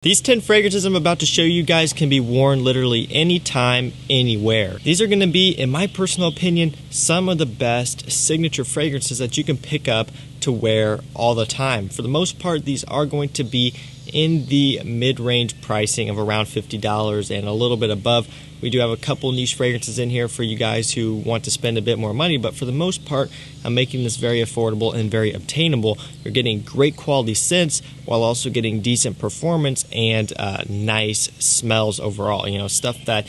These 10 fragrances I'm about to show you guys can be worn literally anytime, anywhere. These are going to be, in my personal opinion, some of the best signature fragrances that you can pick up to wear all the time. For the most part, these are going to be in the mid-range pricing of around $50 and a little bit above. We do have a couple niche fragrances in here for you guys who want to spend a bit more money, but for the most part, I'm making this very affordable and very obtainable. You're getting great quality scents while also getting decent performance and nice smells overall. You know, stuff that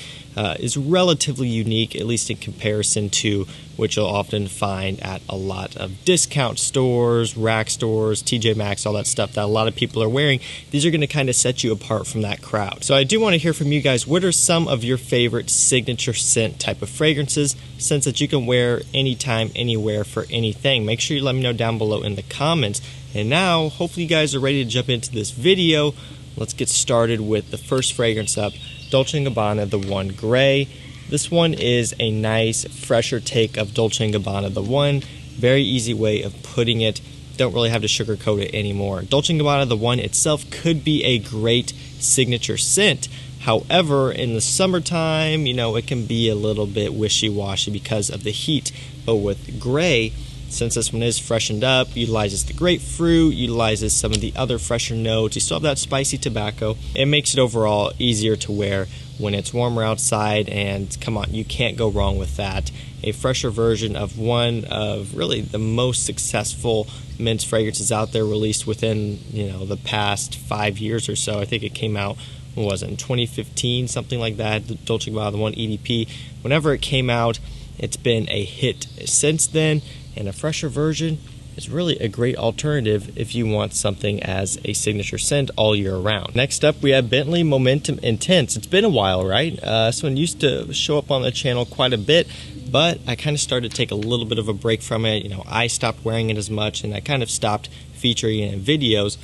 is relatively unique, at least in comparison to what you'll often find at a lot of discount stores, rack stores, TJ Maxx, all that stuff that a lot of people are wearing. These are going to kind of set you apart from that crowd. So I do want to hear from you guys. What are some of your favorite signature scent type of fragrances, scents that you can wear anytime, anywhere for anything? Make sure you let me know down below in the comments. And now, hopefully you guys are ready to jump into this video. Let's get started with the first fragrance up, Dolce & Gabbana The One Gray. This one is a nice, fresher take of Dolce & Gabbana The One. Very easy way of putting it. Don't really have to sugarcoat it anymore. Dolce & Gabbana The One itself could be a great signature scent. However, in the summertime, you know, it can be a little bit wishy-washy because of the heat. But with Gray, since this one is freshened up, utilizes the grapefruit, utilizes some of the other fresher notes, you still have that spicy tobacco. It makes it overall easier to wear when it's warmer outside, and come on, you can't go wrong with that. A fresher version of one of really the most successful men's fragrances out there, released within, you know, the past 5 years or so. I think it came out, what was it, in 2015, something like that, the Dolce & Gabbana The One EDP. Whenever it came out, it's been a hit since then, and a fresher version is really a great alternative if you want something as a signature scent all year round. Next up, we have Bentley Momentum Intense. It's been a while, right? This one used to show up on the channel quite a bit, but I kind of started to take a little bit of a break from it. You know, I stopped wearing it as much, and I kind of stopped featuring it in videos.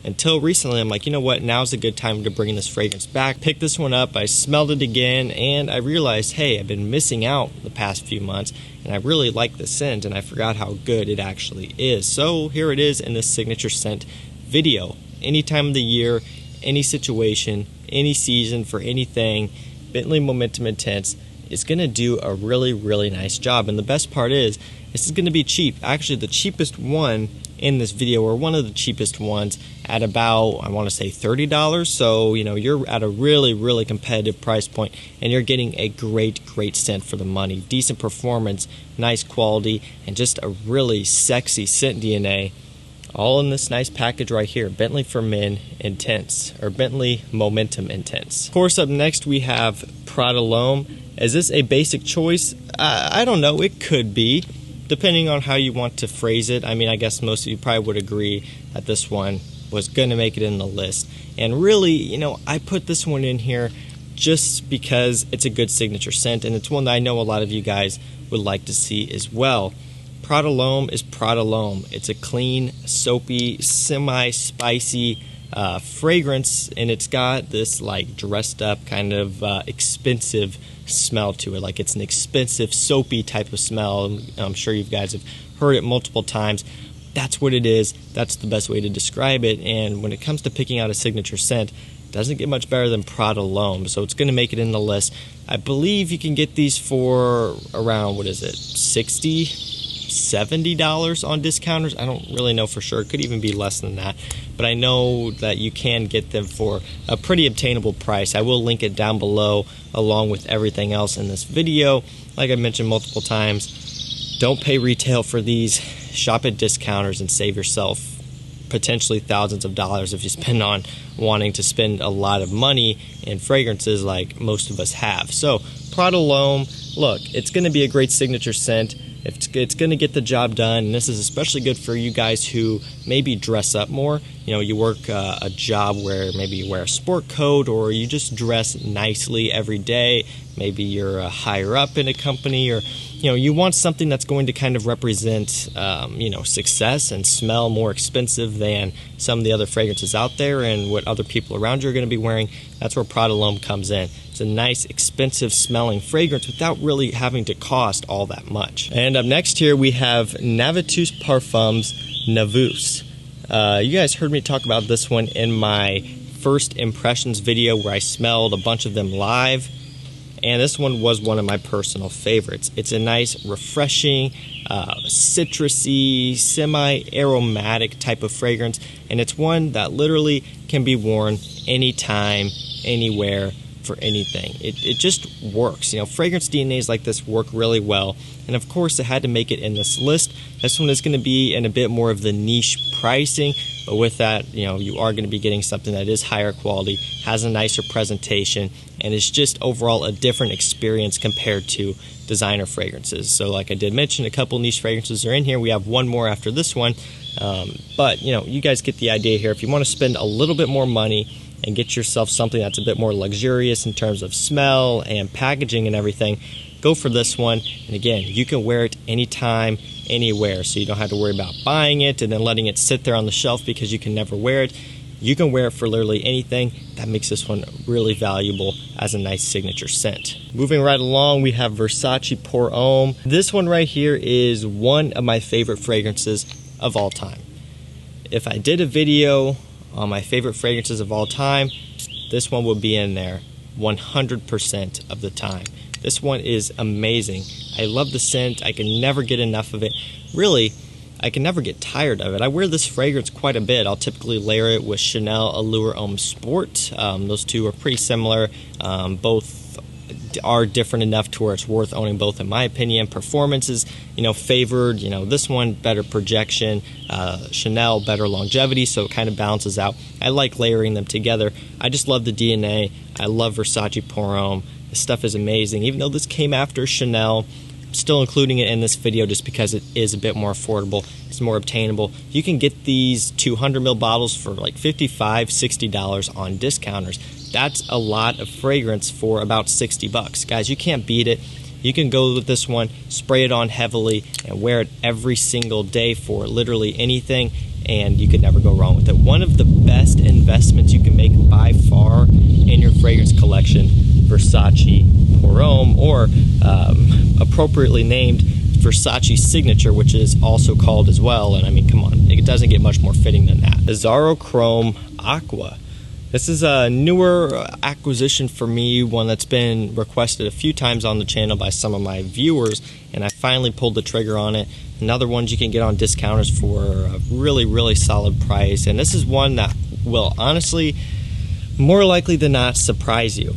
Until recently, I'm like, you know what, now's a good time to bring this fragrance back. Picked this one up, I smelled it again, and I realized, hey, I've been missing out the past few months, and I really like the scent, and I forgot how good it actually is. So here it is in this signature scent video. Any time of the year, any situation, any season, for anything, Bentley Momentum Intense is going to do a really, really nice job. And the best part is, this is going to be cheap. Actually, the cheapest one in this video, or one of the cheapest ones, at about, I want to say $30. So, you know, you're at a really, really competitive price point, and you're getting a great, great scent for the money. Decent performance, nice quality, and just a really sexy scent DNA, all in this nice package right here. Bentley for Men Intense, or Bentley Momentum Intense. Of course, up next we have Prada L'Homme. Is this a basic choice? I don't know, it could be, depending on how you want to phrase it. I mean, I guess most of you probably would agree that this one was going to make it in the list. And really, you know, I put this one in here just because it's a good signature scent, and it's one that I know a lot of you guys would like to see as well. Prada L'Homme is Prada L'Homme. It's a clean, soapy, semi-spicy fragrance, and it's got this like dressed up kind of expensive smell to it. Like, it's an expensive soapy type of smell. I'm sure you guys have heard it multiple times. That's what it is. That's the best way to describe it. And when it comes to picking out a signature scent, it doesn't get much better than Prada L'Homme, so it's going to make it in the list. I believe you can get these for around, what is it, $60, $70 on discounters. I don't really know for sure. It could even be less than that, but I know that you can get them for a pretty obtainable price. I will link it down below along with everything else in this video. Like I mentioned multiple times, don't pay retail for these. Shop at discounters and save yourself potentially thousands of dollars if you spend on wanting to spend a lot of money in fragrances like most of us have. So Prada L'Homme, look, it's going to be a great signature scent. It's going to get the job done, and this is especially good for you guys who maybe dress up more. You know, you work a job where maybe you wear a sport coat, or you just dress nicely every day. Maybe you're higher up in a company, or, you know, you want something that's going to kind of represent, you know, success and smell more expensive than some of the other fragrances out there and what other people around you are going to be wearing. That's where Prada L'Homme comes in. It's a nice, expensive smelling fragrance without really having to cost all that much. And up next here we have Navitus Parfums Nouveaux. You guys heard me talk about this one in my first impressions video where I smelled a bunch of them live, and this one was one of my personal favorites. It's a nice, refreshing, citrusy, semi-aromatic type of fragrance, and it's one that literally can be worn anytime, anywhere, for anything. It just works. You know, fragrance DNAs like this work really well, and of course it had to make it in this list. This one is going to be in a bit more of the niche pricing, but with that, you know, you are going to be getting something that is higher quality, has a nicer presentation, and is just overall a different experience compared to designer fragrances. So like I did mention, a couple niche fragrances are in here. We have one more after this one, but you know, you guys get the idea here. If you want to spend a little bit more money and get yourself something that's a bit more luxurious in terms of smell and packaging and everything, go for this one. And again, you can wear it anytime, anywhere, so you don't have to worry about buying it and then letting it sit there on the shelf because you can never wear it. You can wear it for literally anything. That makes this one really valuable as a nice signature scent. Moving right along, we have Versace Pour Homme. This one right here is one of my favorite fragrances of all time. If I did a video on my favorite fragrances of all time, this one would be in there 100% of the time. This one is amazing. I love the scent. I can never get enough of it. Really, I can never get tired of it. I wear this fragrance quite a bit. I'll typically layer it with Chanel Allure Homme Sport. Those two are pretty similar. Both are different enough to where it's worth owning both, in my opinion. Performance is, you know, favored. You know, this one better projection, Chanel better longevity, so it kind of balances out. I like layering them together. I just love the DNA. I love Versace Pour Homme. This stuff is amazing. Even though this came after Chanel, I'm still including it in this video just because it is a bit more affordable. It's more obtainable. You can get these 200 ml bottles for like $55, $60 on discounters. That's a lot of fragrance for about 60 bucks. Guys, you can't beat it. You can go with this one, spray it on heavily, and wear it every single day for literally anything, and you could never go wrong with it. One of the best investments you can make by far in your fragrance collection, Versace Pour Homme, or appropriately named Versace Signature, which is also called as well. And I mean, come on, it doesn't get much more fitting than that. Azzurochrome Aqua. This is a newer acquisition for me, one that's been requested a few times on the channel by some of my viewers, and I finally pulled the trigger on it. Another one you can get on discounters for a really, really solid price, and this is one that will honestly, more likely than not, surprise you.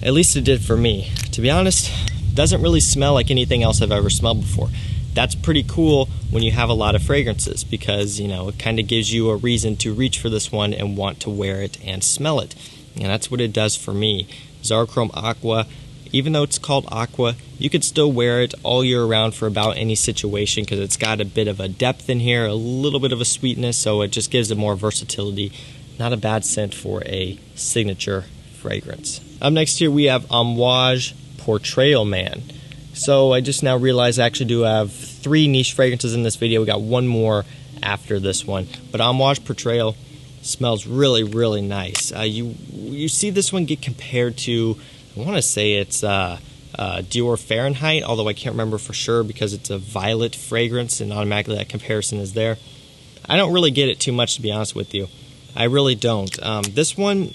At least it did for me. To be honest, doesn't really smell like anything else I've ever smelled before. That's pretty cool when you have a lot of fragrances, because, you know, it kind of gives you a reason to reach for this one and want to wear it and smell it. And that's what it does for me. Azzurochrome Aqua, even though it's called Aqua, you could still wear it all year round for about any situation because it's got a bit of a depth in here, a little bit of a sweetness, so it just gives it more versatility. Not a bad scent for a signature fragrance. Up next here we have Amouage Portrayal Man. So I just now realized I actually do have 3 niche fragrances in this video. We got one more after this one. But Amouage Portrayal smells really, really nice. You see this one get compared to, I want to say it's Dior Fahrenheit, although I can't remember for sure because it's a violet fragrance and automatically that comparison is there. I don't really get it too much, to be honest with you. I really don't. This one,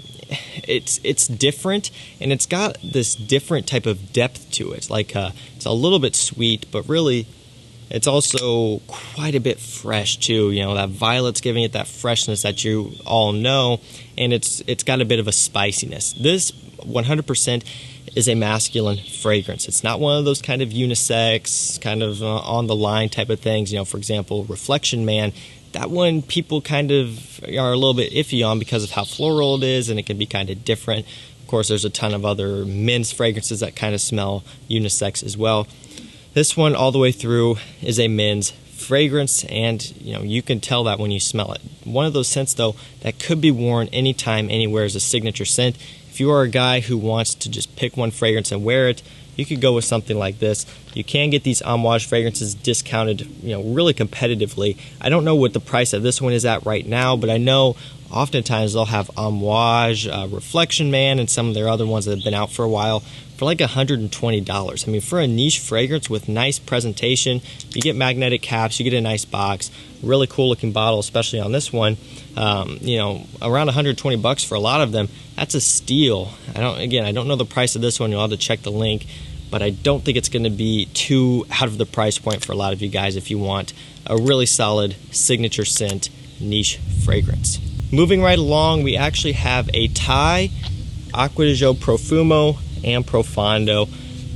it's different, and it's got this different type of depth to it. Like it's a little bit sweet, but really it's also quite a bit fresh too. You know, that violet's giving it that freshness that you all know, and it's got a bit of a spiciness. This 100% is a masculine fragrance. It's not one of those kind of unisex, kind of on the line type of things. You know, for example, Reflection Man. That one people kind of are a little bit iffy on because of how floral it is, and it can be kind of different. Of course, there's a ton of other men's fragrances that kind of smell unisex as well. This one all the way through is a men's fragrance, and you know, you can tell that when you smell it. One of those scents though that could be worn anytime, anywhere as a signature scent. If you are a guy who wants to just pick one fragrance and wear it, you could go with something like this. You can get these Amouage fragrances discounted, you know, really competitively. I don't know what the price of this one is at right now, but I know oftentimes they'll have Amouage, Reflection Man, and some of their other ones that have been out for a while for like $120. I mean, for a niche fragrance with nice presentation, you get magnetic caps, you get a nice box, really cool looking bottle, especially on this one. You know, around $120 for a lot of them. That's a steal. I don't know the price of this one. You'll have to check the link, but I don't think it's going to be too out of the price point for a lot of you guys if you want a really solid signature scent niche fragrance. Moving right along, we actually have a tie, Acqua di Gio Profumo and Profondo.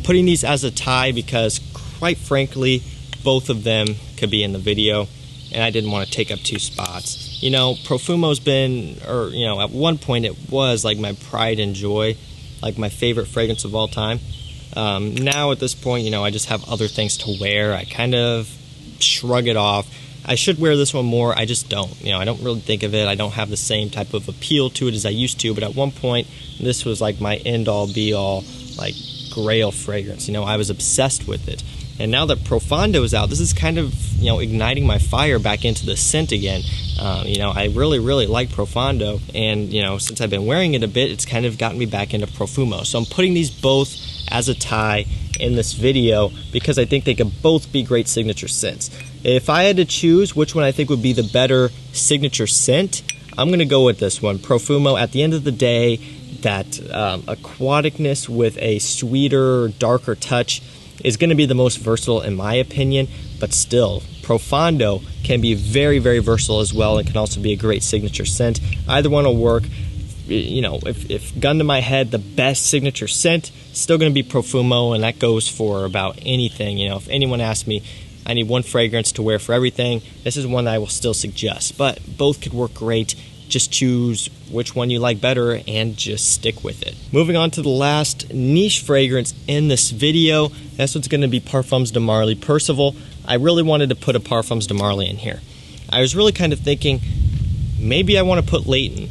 Putting these as a tie because, quite frankly, both of them could be in the video, and I didn't want to take up 2 spots. You know, Profumo's been, or you know, at one point it was like my pride and joy, like my favorite fragrance of all time. Now at this point, you know, I just have other things to wear. I kind of shrug it off. I should wear this one more, I just don't. You know, I don't really think of it. I don't have the same type of appeal to it as I used to, but at one point, this was like my end-all, be-all, like, grail fragrance. You know, I was obsessed with it. And now that Profondo is out, this is kind of, you know, igniting my fire back into the scent again. You know, I really, really like Profondo, and, you know, since I've been wearing it a bit, it's kind of gotten me back into Profumo. So I'm putting these both as a tie in this video because I think they could both be great signature scents. If I had to choose which one I think would be the better signature scent, I'm going to go with this one, Profumo. At the end of the day, that aquaticness with a sweeter, darker touch is going to be the most versatile in my opinion, but still, Profondo can be very, very versatile as well and can also be a great signature scent. Either one will work. You know, if gun to my head, the best signature scent, still going to be Profumo, and that goes for about anything. You know, if anyone asks me, I need one fragrance to wear for everything, this is one that I will still suggest. But both could work great. Just choose which one you like better and just stick with it. Moving on to the last niche fragrance in this video, that's what's going to be Parfums Tomorrow Percival. I really wanted to put a Parfums Tomorrow in here. I was really kind of thinking, maybe I want to put Leighton.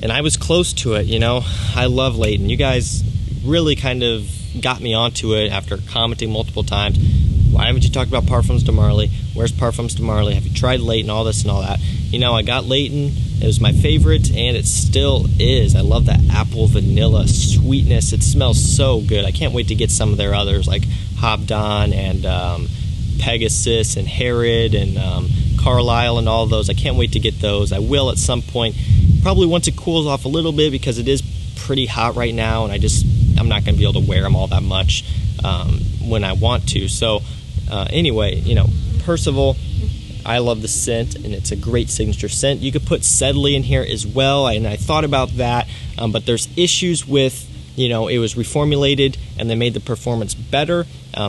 And I was close to it, you know. I love Leighton. You guys really kind of got me onto it after commenting multiple times. Why haven't you talked about Parfums Tomorrow? Where's Parfums Tomorrow? Have you tried Leighton? All this and all that. You know, I got Leighton. It was my favorite, and it still is. I love that apple vanilla sweetness. It smells so good. I can't wait to get some of their others, like Hobdon and Pegasus and Herod and Carlisle and all of those. I can't wait to get those. I will at some point, probably once it cools off a little bit, because it is pretty hot right now, and I'm not going to be able to wear them all that much when I want to. So anyway, you know, Percival, I love the scent, and it's a great signature scent. You could put Sedley in here as well, and I thought about that, but there's issues with, you know, it was reformulated and they made the performance better.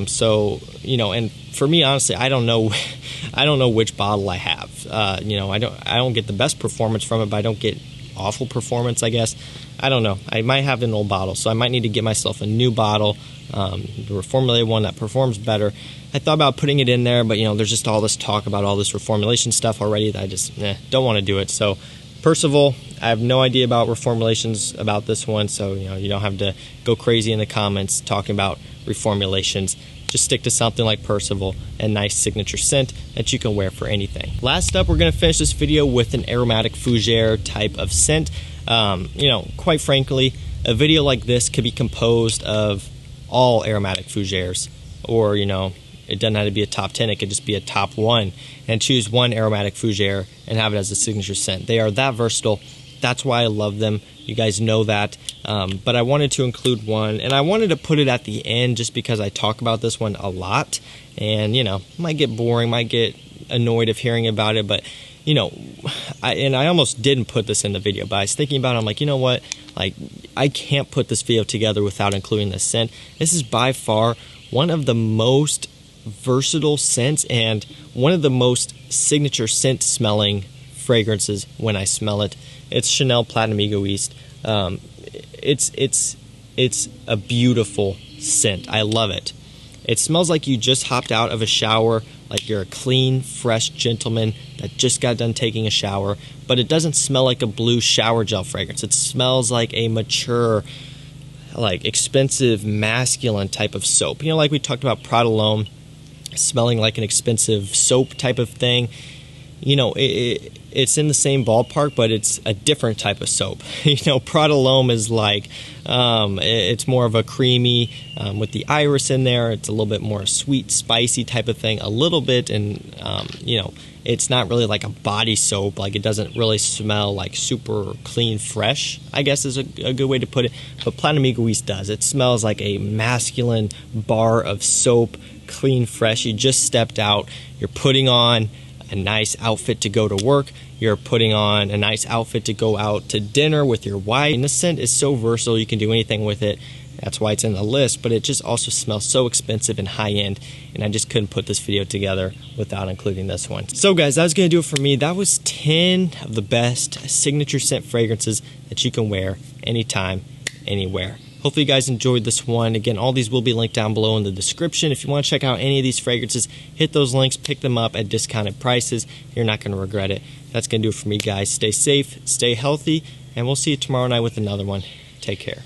So, you know, and for me, honestly, I don't know which bottle I have. You know, I don't get the best performance from it, but I don't get awful performance, I guess. I don't know. I might have an old bottle, so I might need to get myself a new bottle, the reformulated one that performs better. I thought about putting it in there, but, you know, there's just all this talk about all this reformulation stuff already that I just don't want to do it. So Percival, I have no idea about reformulations about this one, so, you know, you don't have to go crazy in the comments talking about reformulations. Just stick to something like Percival, a nice signature scent that you can wear for anything. Last up, we're going to finish this video with an aromatic fougere type of scent. You know, quite frankly, a video like this could be composed of all aromatic fougères, or, you know, it doesn't have to be a top 10, it could just be a top 1, and choose one aromatic fougere and have it as a signature scent. They are that versatile. That's why I love them. You guys know that. But I wanted to include one, and I wanted to put it at the end just because I talk about this one a lot, and, you know, might get boring, might get annoyed of hearing about it, but, you know, I almost didn't put this in the video, but I was thinking about it, I'm like, you know what, like, I can't put this video together without including this scent. This is by far one of the most versatile scents and one of the most signature scent smelling fragrances when I smell it. It's Chanel Platinum Egoist. It's a beautiful scent. I love it. It smells like you just hopped out of a shower, like you're a clean, fresh gentleman that just got done taking a shower, but it doesn't smell like a blue shower gel fragrance. It smells like a mature, like expensive, masculine type of soap. You know, like we talked about Prada L'Homme smelling like an expensive soap type of thing. You know, it's in the same ballpark, but it's a different type of soap. You know, Prada L'Homme is like, it's more of a creamy, with the iris in there. It's a little bit more sweet, spicy type of thing, a little bit, and you know, it's not really like a body soap. Like, it doesn't really smell like super clean, fresh, I guess is a good way to put it. But Platinum Egoist does. It smells like a masculine bar of soap, clean, fresh. You just stepped out. You're putting on a nice outfit to go to work. You're putting on a nice outfit to go out to dinner with your wife. And the scent is so versatile. You can do anything with it. That's why it's in the list, but it just also smells so expensive and high-end, and I just couldn't put this video together without including this one. So guys, that was going to do it for me. That was 10 of the best signature scent fragrances that you can wear anytime, anywhere. Hopefully you guys enjoyed this one. Again, all these will be linked down below in the description. If you want to check out any of these fragrances, hit those links, pick them up at discounted prices. You're not going to regret it. That's going to do it for me, guys. Stay safe, stay healthy, and we'll see you tomorrow night with another one. Take care.